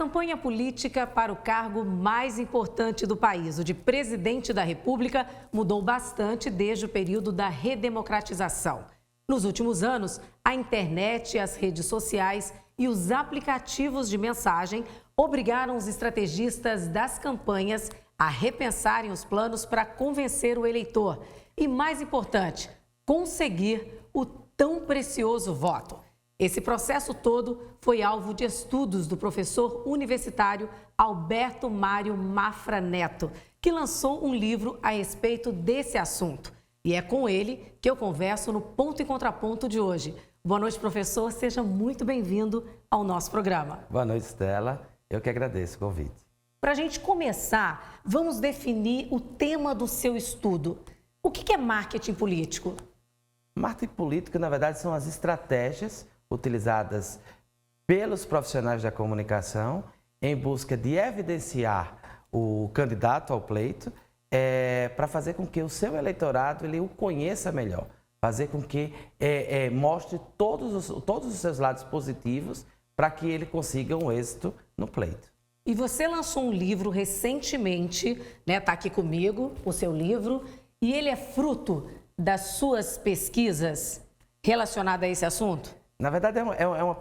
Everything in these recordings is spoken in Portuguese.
campanha política para o cargo mais importante do país, o de presidente da República, mudou bastante desde o período da redemocratização. Nos últimos anos, a internet, as redes sociais e os aplicativos de mensagem obrigaram os estrategistas das campanhas a repensarem os planos para convencer o eleitor e, mais importante, conseguir o tão precioso voto. Esse processo todo foi alvo de estudos do professor universitário Alberto Mário Mafra Neto, que lançou um livro a respeito desse assunto. E é com ele que eu converso no Ponto e Contraponto de hoje. Boa noite, professor. Seja muito bem-vindo ao nosso programa. Boa noite, Stella. Eu que agradeço o convite. Para a gente começar, vamos definir o tema do seu estudo. O que é marketing político? Marketing político, na verdade, são as estratégias utilizadas pelos profissionais da comunicação em busca de evidenciar o candidato ao pleito para fazer com que o seu eleitorado ele o conheça melhor, fazer com que mostre todos os seus lados positivos para que ele consiga um êxito no pleito. E você lançou um livro recentemente, né? Está aqui comigo, o seu livro, e ele é fruto das suas pesquisas relacionadas a esse assunto? Na verdade,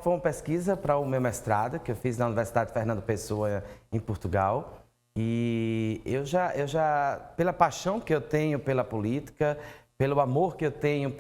foi uma pesquisa para o meu mestrado, que eu fiz na Universidade Fernando Pessoa, em Portugal. E eu já, pela paixão que eu tenho pela política, pelo amor que eu tenho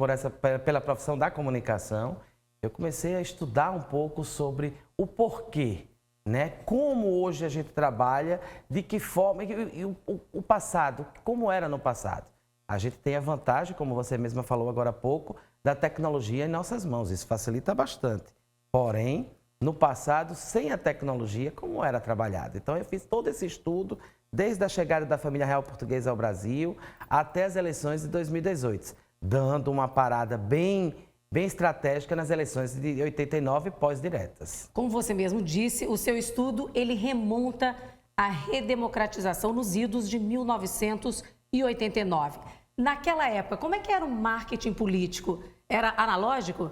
pela profissão da comunicação, eu comecei a estudar um pouco sobre o porquê, né? Como hoje a gente trabalha, de que forma, e o passado, como era no passado. A gente tem a vantagem, como você mesma falou agora há pouco, da tecnologia em nossas mãos. Isso facilita bastante. Porém, no passado, sem a tecnologia, como era trabalhado? Então, eu fiz todo esse estudo, desde a chegada da família real portuguesa ao Brasil até as eleições de 2018, dando uma parada bem estratégica nas eleições de 89 pós-diretas. Como você mesmo disse, o seu estudo ele remonta à redemocratização nos idos de 1989. Naquela época, como é que era o marketing político? Era analógico?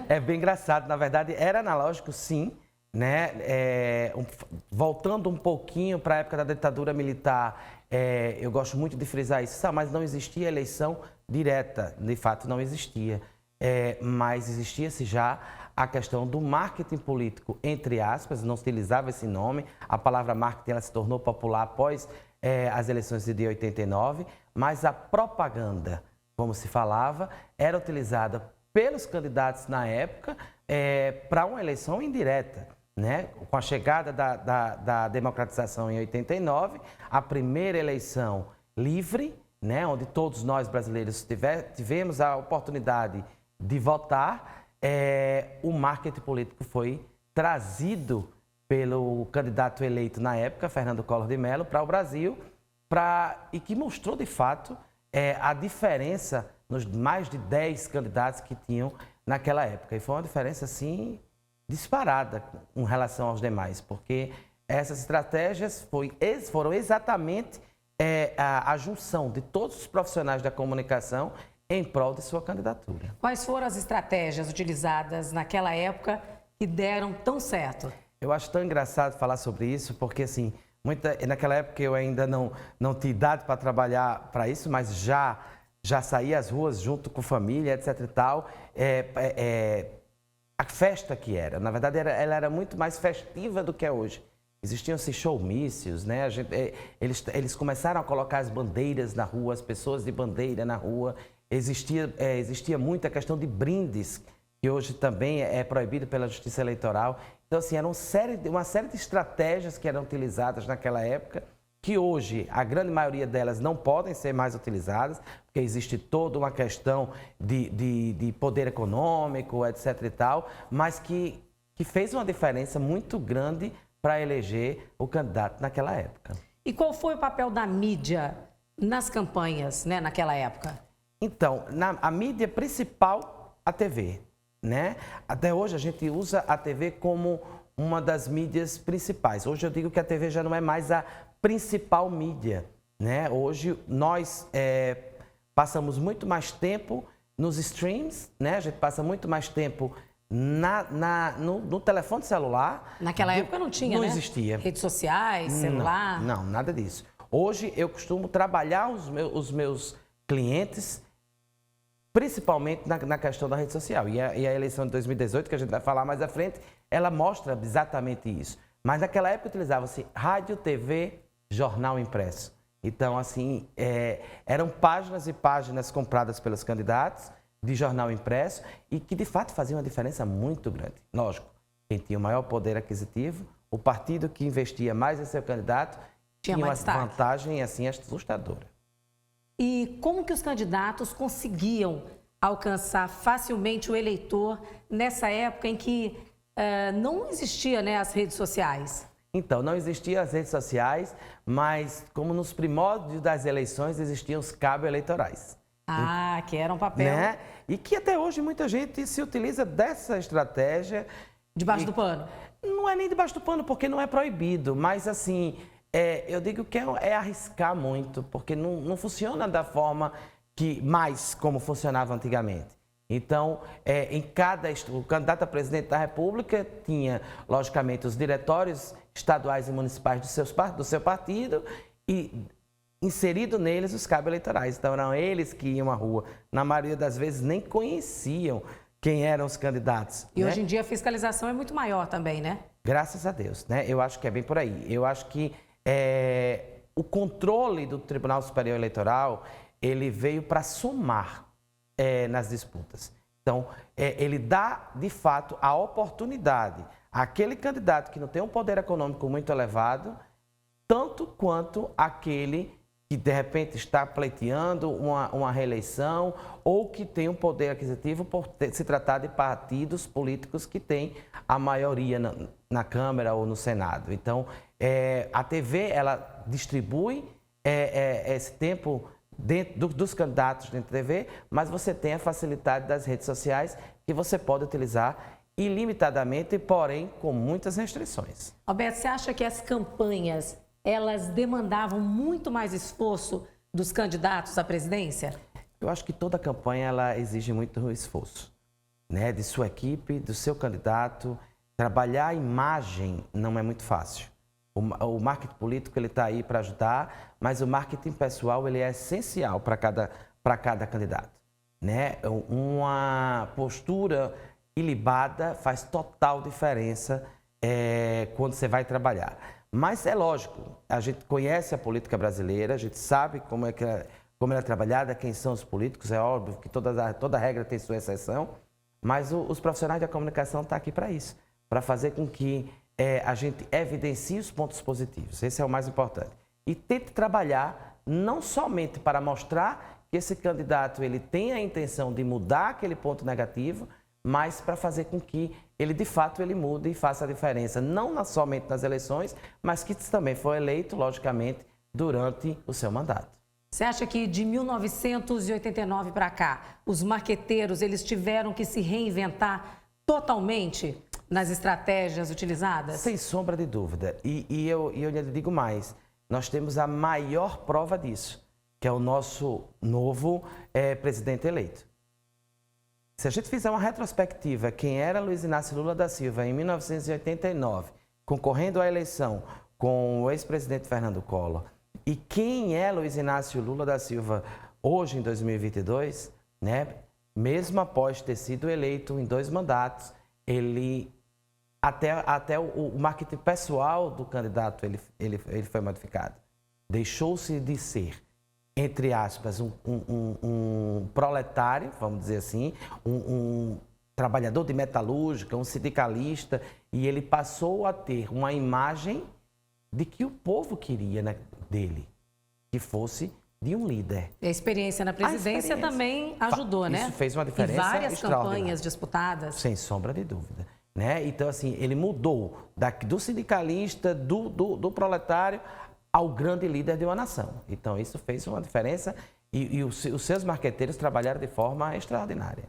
É bem engraçado. Na verdade, era analógico, sim, né? Voltando um pouquinho para a época da ditadura militar, eu gosto muito de frisar isso, mas não existia eleição direta, de fato não existia. Mas existia-se já a questão do marketing político, entre aspas, não se utilizava esse nome, a palavra marketing ela se tornou popular após as eleições de 89, mas a propaganda, como se falava, era utilizada pelos candidatos na época para uma eleição indireta, né? Com a chegada da democratização em 89, a primeira eleição livre, né? Onde todos nós brasileiros tivemos a oportunidade de votar, o marketing político foi trazido pelo candidato eleito na época, Fernando Collor de Mello, para o Brasil, e que mostrou de fato a diferença nos mais de 10 candidatos que tinham naquela época. E foi uma diferença, assim, disparada com relação aos demais, porque essas estratégias foram exatamente a junção de todos os profissionais da comunicação em prol de sua candidatura. Quais foram as estratégias utilizadas naquela época que deram tão certo? Eu acho tão engraçado falar sobre isso, porque assim, naquela época eu ainda não tinha idade para trabalhar para isso, mas já saía às ruas junto com família, etc e tal. A festa que era, na verdade, ela era muito mais festiva do que é hoje. Existiam-se showmícios, né? Eles começaram a colocar as bandeiras na rua, as pessoas de bandeira na rua. Existia muita questão de brindes, que hoje também é proibido pela Justiça Eleitoral. Então, assim, era uma série de estratégias que eram utilizadas naquela época, que hoje a grande maioria delas não podem ser mais utilizadas, porque existe toda uma questão de poder econômico, etc e tal, mas que fez uma diferença muito grande para eleger o candidato naquela época. E qual foi o papel da mídia nas campanhas, né, naquela época? Então, a mídia principal, a TV, né? Até hoje a gente usa a TV como uma das mídias principais. Hoje eu digo que a TV já não é mais a principal mídia, né? Hoje nós passamos muito mais tempo nos streams, né? A gente passa muito mais tempo no telefone celular. Naquela época não tinha, não né? existia. Redes sociais, celular. Não, nada disso. Hoje eu costumo trabalhar os meus clientes, principalmente na questão da rede social. E a eleição de 2018, que a gente vai falar mais à frente, ela mostra exatamente isso. Mas naquela época utilizava-se rádio, TV, jornal impresso. Então, assim, eram páginas e páginas compradas pelos candidatos de jornal impresso e que, de fato, faziam uma diferença muito grande. Lógico, quem tinha o maior poder aquisitivo, o partido que investia mais em seu candidato, tinha uma vantagem, assim, assustadora. E como que os candidatos conseguiam alcançar facilmente o eleitor nessa época em que não existia, né, as redes sociais? Então, não existiam as redes sociais, mas como nos primórdios das eleições existiam os cabos eleitorais. Que era um papel. Né? E que até hoje muita gente se utiliza dessa estratégia. Debaixo do pano? Não é nem debaixo do pano, porque não é proibido, mas assim, eu digo que é arriscar muito, porque não funciona da forma como funcionava antigamente. Então, o candidato a presidente da República tinha, logicamente, os diretórios estaduais e municipais do seu partido e inserido neles os cabos eleitorais. Então, eram eles que iam à rua. Na maioria das vezes, nem conheciam quem eram os candidatos. E hoje em dia a fiscalização é muito maior também, né? Graças a Deus, né? Eu acho que é bem por aí. Eu acho que o controle do Tribunal Superior Eleitoral, ele veio para somar nas disputas. Então, ele dá, de fato, a oportunidade àquele candidato que não tem um poder econômico muito elevado, tanto quanto aquele que, de repente, está pleiteando uma reeleição ou que tem um poder aquisitivo por se tratar de partidos políticos que têm a maioria na Câmara ou no Senado. Então, a TV, ela distribui esse tempo dentro dos candidatos dentro da TV, mas você tem a facilidade das redes sociais que você pode utilizar ilimitadamente, porém com muitas restrições. Alberto, você acha que as campanhas, elas demandavam muito mais esforço dos candidatos à presidência? Eu acho que toda campanha ela exige muito esforço, né? De sua equipe, do seu candidato. Trabalhar a imagem não é muito fácil. O marketing político ele está aí para ajudar, mas o marketing pessoal ele é essencial para cada candidato, né? Uma postura ilibada faz total diferença quando você vai trabalhar. Mas é lógico, a gente conhece a política brasileira, a gente sabe como ela é trabalhada, quem são os políticos, é óbvio que toda regra tem sua exceção, mas os profissionais da comunicação estão aqui para isso, para fazer com que a gente evidencie os pontos positivos, esse é o mais importante. E tente trabalhar não somente para mostrar que esse candidato ele tem a intenção de mudar aquele ponto negativo, mas para fazer com que ele, de fato, ele mude e faça a diferença, não somente nas eleições, mas que também foi eleito, logicamente, durante o seu mandato. Você acha que de 1989 para cá, os marqueteiros eles tiveram que se reinventar totalmente nas estratégias utilizadas? Sem sombra de dúvida. E eu lhe digo mais, nós temos a maior prova disso, que é o nosso novo presidente eleito. Se a gente fizer uma retrospectiva, quem era Luiz Inácio Lula da Silva em 1989, concorrendo à eleição com o ex-presidente Fernando Collor, e quem é Luiz Inácio Lula da Silva hoje em 2022, né? Mesmo após ter sido eleito em 2 mandatos, ele até o marketing pessoal do candidato ele foi modificado. Deixou-se de ser, entre aspas, um proletário, vamos dizer assim, um trabalhador de metalúrgica, um sindicalista, e ele passou a ter uma imagem de que o povo queria dele, que fosse de um líder. E a experiência na presidência também ajudou, né? Isso fez uma diferença e várias campanhas disputadas. Sem sombra de dúvida. Né? Então, assim, ele mudou do sindicalista, do proletário, ao grande líder de uma nação. Então, isso fez uma diferença e os seus marqueteiros trabalharam de forma extraordinária.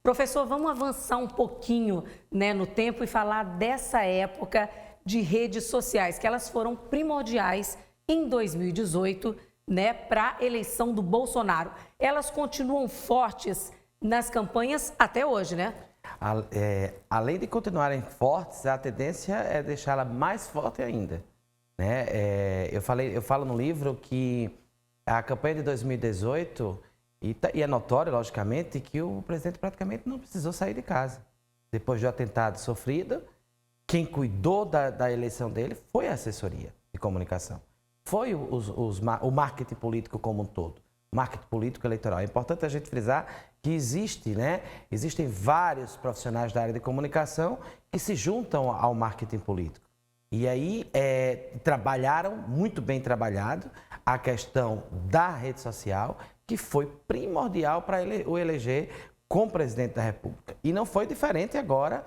Professor, vamos avançar um pouquinho, né, no tempo e falar dessa época de redes sociais, que elas foram primordiais em 2018, né, para a eleição do Bolsonaro. Elas continuam fortes nas campanhas até hoje, né? além de continuarem fortes, a tendência é deixá-la mais forte ainda. Né? Eu falo no livro que a campanha de 2018, e é notório, logicamente, que o presidente praticamente não precisou sair de casa. Depois do atentado sofrido, quem cuidou da eleição dele foi a assessoria de comunicação. Foi o marketing político como um todo, marketing político eleitoral. É importante a gente frisar que existem vários profissionais da área de comunicação que se juntam ao marketing político. E aí trabalharam, muito bem trabalhado, a questão da rede social, que foi primordial para o eleger como presidente da República. E não foi diferente agora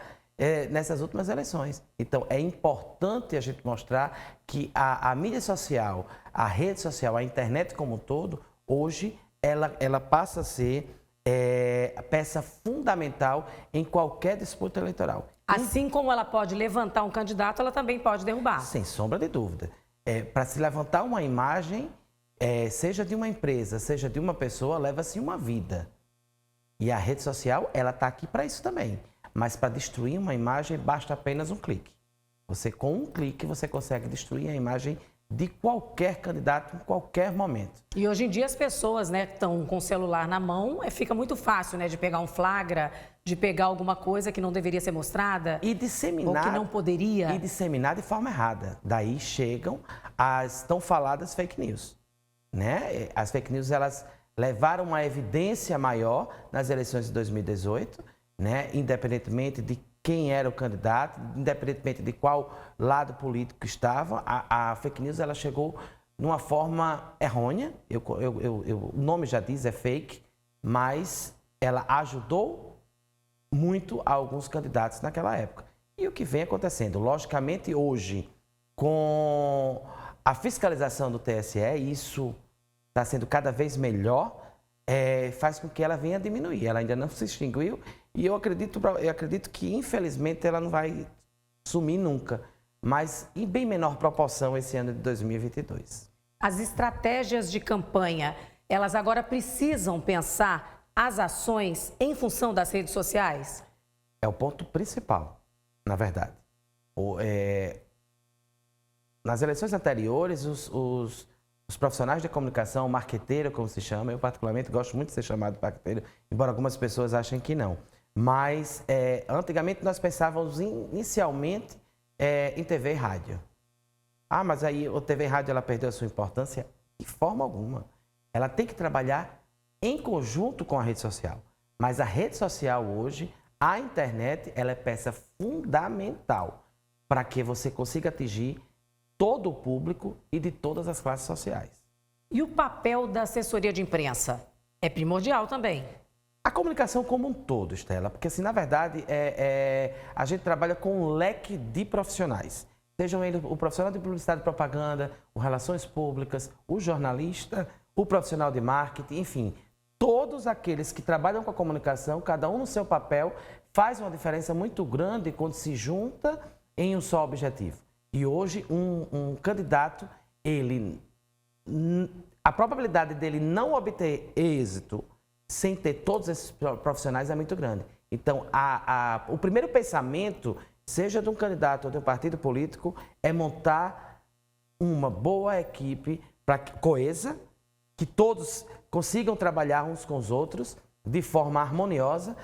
nessas últimas eleições. Então, é importante a gente mostrar que a mídia social, a rede social, a internet como um todo, hoje, ela passa a ser peça fundamental em qualquer disputa eleitoral. Assim como ela pode levantar um candidato, ela também pode derrubar. Sem sombra de dúvida. Para se levantar uma imagem, seja de uma empresa, seja de uma pessoa, leva-se uma vida. E a rede social, ela está aqui para isso também. Mas para destruir uma imagem, basta apenas um clique. Com um clique, você consegue destruir a imagem de qualquer candidato em qualquer momento. E hoje em dia as pessoas, né, estão com o celular na mão, fica muito fácil, né, de pegar um flagra, de pegar alguma coisa que não deveria ser mostrada. E disseminar. Ou que não poderia. E disseminar de forma errada. Daí chegam as tão faladas fake news. Né? As fake news, elas levaram uma evidência maior nas eleições de 2018, né? Independentemente de quem era o candidato, independentemente de qual lado político estava, a fake news ela chegou numa forma errônea, o nome já diz, é fake, mas ela ajudou muito a alguns candidatos naquela época. E o que vem acontecendo? Logicamente, hoje, com a fiscalização do TSE, isso está sendo cada vez melhor, faz com que ela venha a diminuir. Ela ainda não se extinguiu e eu acredito que, infelizmente, ela não vai sumir nunca, mas em bem menor proporção esse ano de 2022. As estratégias de campanha, elas agora precisam pensar as ações em função das redes sociais? É o ponto principal, na verdade. Nas eleições anteriores, os profissionais de comunicação, marqueteiro, como se chama, eu particularmente gosto muito de ser chamado de marqueteiro, embora algumas pessoas achem que não. Mas, antigamente, nós pensávamos inicialmente em TV e rádio. Ah, mas aí a TV e rádio ela perdeu a sua importância? De forma alguma. Ela tem que trabalhar em conjunto com a rede social. Mas a rede social hoje, a internet, ela é peça fundamental para que você consiga atingir todo o público e de todas as classes sociais. E o papel da assessoria de imprensa? É primordial também. A comunicação como um todo, Estela, porque assim, na verdade, a gente trabalha com um leque de profissionais. Sejam eles o profissional de publicidade e propaganda, o relações públicas, o jornalista, o profissional de marketing, enfim, todos aqueles que trabalham com a comunicação, cada um no seu papel, faz uma diferença muito grande quando se junta em um só objetivo. E hoje, um candidato, a probabilidade dele não obter êxito sem ter todos esses profissionais é muito grande. Então, o primeiro pensamento, seja de um candidato ou de um partido político, é montar uma boa equipe coesa, que todos consigam trabalhar uns com os outros de forma harmoniosa,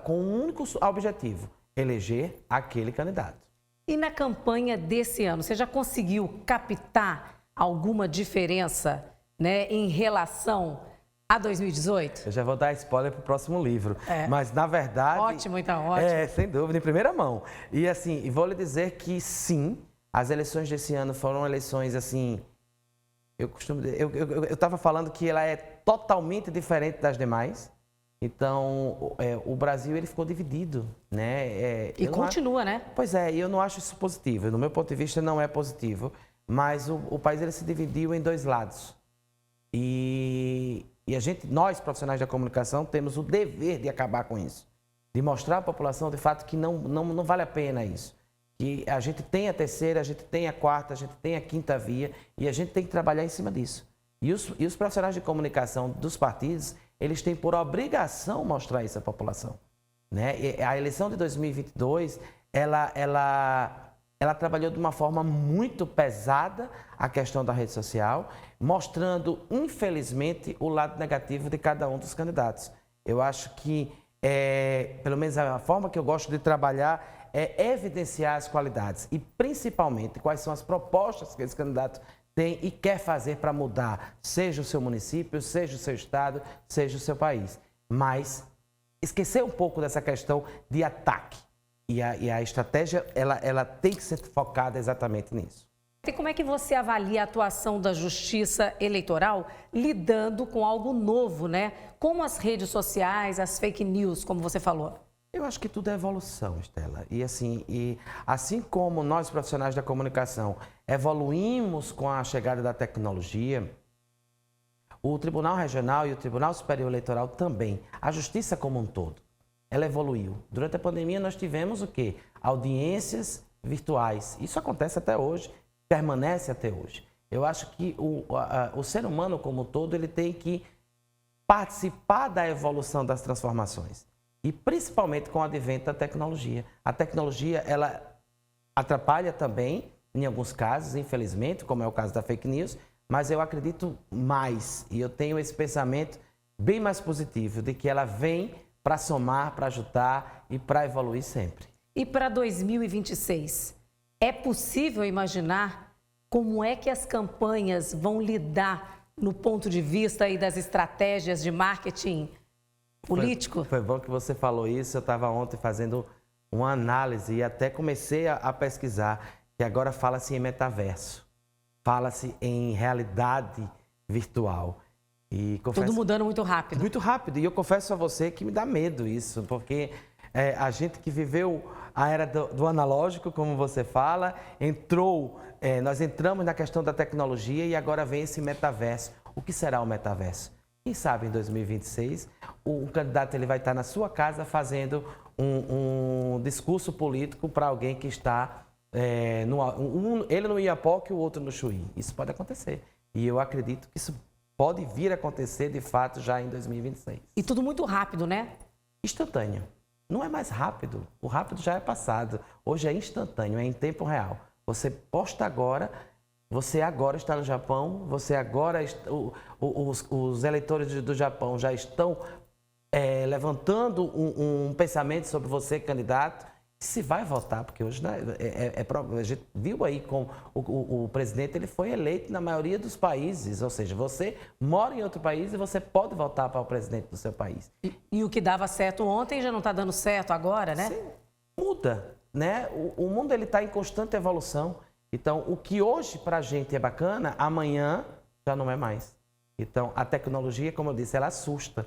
com um único objetivo, eleger aquele candidato. E na campanha desse ano, você já conseguiu captar alguma diferença, né, em relação a 2018? Eu já vou dar spoiler para o próximo livro. Mas, na verdade... Ótimo, então, ótimo. Sem dúvida, em primeira mão. E, assim, vou lhe dizer que, sim, as eleições desse ano foram eleições, assim... Eu estava falando que ela é totalmente diferente das demais. Então, o Brasil ele ficou dividido, né? E continua, né? Pois é, e eu não acho isso positivo. No meu ponto de vista, não é positivo. Mas o país ele se dividiu em dois lados. E nós, profissionais da comunicação, temos o dever de acabar com isso. De mostrar à população, de fato, que não vale a pena isso. Que a gente tem a terceira, a gente tem a quarta, a gente tem a quinta via e a gente tem que trabalhar em cima disso. E os profissionais de comunicação dos partidos, eles têm por obrigação mostrar isso à população. né? E a eleição de 2022, ela trabalhou de uma forma muito pesada a questão da rede social, mostrando, infelizmente, o lado negativo de cada um dos candidatos. Eu acho que, pelo menos a forma que eu gosto de trabalhar é evidenciar as qualidades e, principalmente, quais são as propostas que esse candidato tem e quer fazer para mudar, seja o seu município, seja o seu estado, seja o seu país. Mas esquecer um pouco dessa questão de ataque. E a estratégia, ela tem que ser focada exatamente nisso. E como é que você avalia a atuação da Justiça Eleitoral lidando com algo novo, né? Como as redes sociais, as fake news, como você falou? Eu acho que tudo é evolução, Estela. E assim como nós, profissionais da comunicação, evoluímos com a chegada da tecnologia, o Tribunal Regional e o Tribunal Superior Eleitoral também, a Justiça como um todo, ela evoluiu. Durante a pandemia nós tivemos o quê? Audiências virtuais. Isso acontece até hoje, permanece até hoje. Eu acho que o ser humano como um todo, ele tem que participar da evolução das transformações. E principalmente com o advento da tecnologia. A tecnologia, ela atrapalha também, em alguns casos, infelizmente, como é o caso da fake news, mas eu acredito mais, e eu tenho esse pensamento bem mais positivo, de que ela vem para somar, para ajudar e para evoluir sempre. E para 2026, é possível imaginar como é que as campanhas vão lidar no ponto de vista aí das estratégias de marketing político? Foi bom que você falou isso. Eu estava ontem fazendo uma análise e até comecei a pesquisar, que agora fala-se em metaverso, fala-se em realidade virtual. E confesso, tudo mudando muito rápido. Muito rápido. E eu confesso a você que me dá medo isso, porque a gente que viveu a era do analógico, como você fala, nós entramos na questão da tecnologia e agora vem esse metaverso. O que será o metaverso? Quem sabe em 2026 o candidato ele vai estar na sua casa fazendo um discurso político para alguém que está ele no Iapoque e o outro no Chuí. Isso pode acontecer. E eu acredito que isso pode vir a acontecer de fato já em 2026. E tudo muito rápido, né? Instantâneo. Não é mais rápido. O rápido já é passado. Hoje é instantâneo, é em tempo real. Você posta agora. Você agora está no Japão, os eleitores do Japão já estão levantando um pensamento sobre você, candidato, se vai votar, porque hoje né, a gente viu aí com o presidente, ele foi eleito na maioria dos países, ou seja, você mora em outro país e você pode votar para o presidente do seu país. E o que dava certo ontem já não está dando certo agora, né? Sim, muda, né? O mundo está em constante evolução. Então, o que hoje para a gente é bacana, amanhã já não é mais. Então, a tecnologia, como eu disse, ela assusta.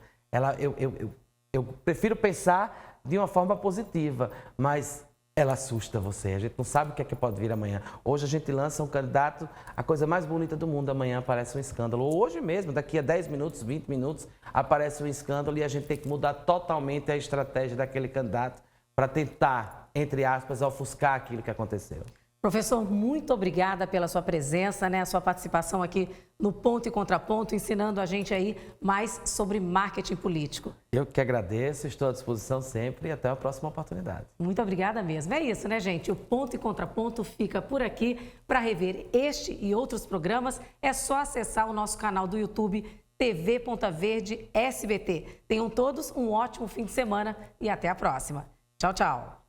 Eu prefiro pensar de uma forma positiva, mas ela assusta você. A gente não sabe o que é que pode vir amanhã. Hoje a gente lança um candidato, a coisa mais bonita do mundo, amanhã aparece um escândalo. Ou hoje mesmo, daqui a 10 minutos, 20 minutos, aparece um escândalo e a gente tem que mudar totalmente a estratégia daquele candidato para tentar, entre aspas, ofuscar aquilo que aconteceu. Professor, muito obrigada pela sua presença, né? A sua participação aqui no Ponto e Contraponto, ensinando a gente aí mais sobre marketing político. Eu que agradeço, estou à disposição sempre e até a próxima oportunidade. Muito obrigada mesmo. É isso, né, gente? O Ponto e Contraponto fica por aqui. Para rever este e outros programas, é só acessar o nosso canal do YouTube, TV Ponta Verde SBT. Tenham todos um ótimo fim de semana e até a próxima. Tchau, tchau.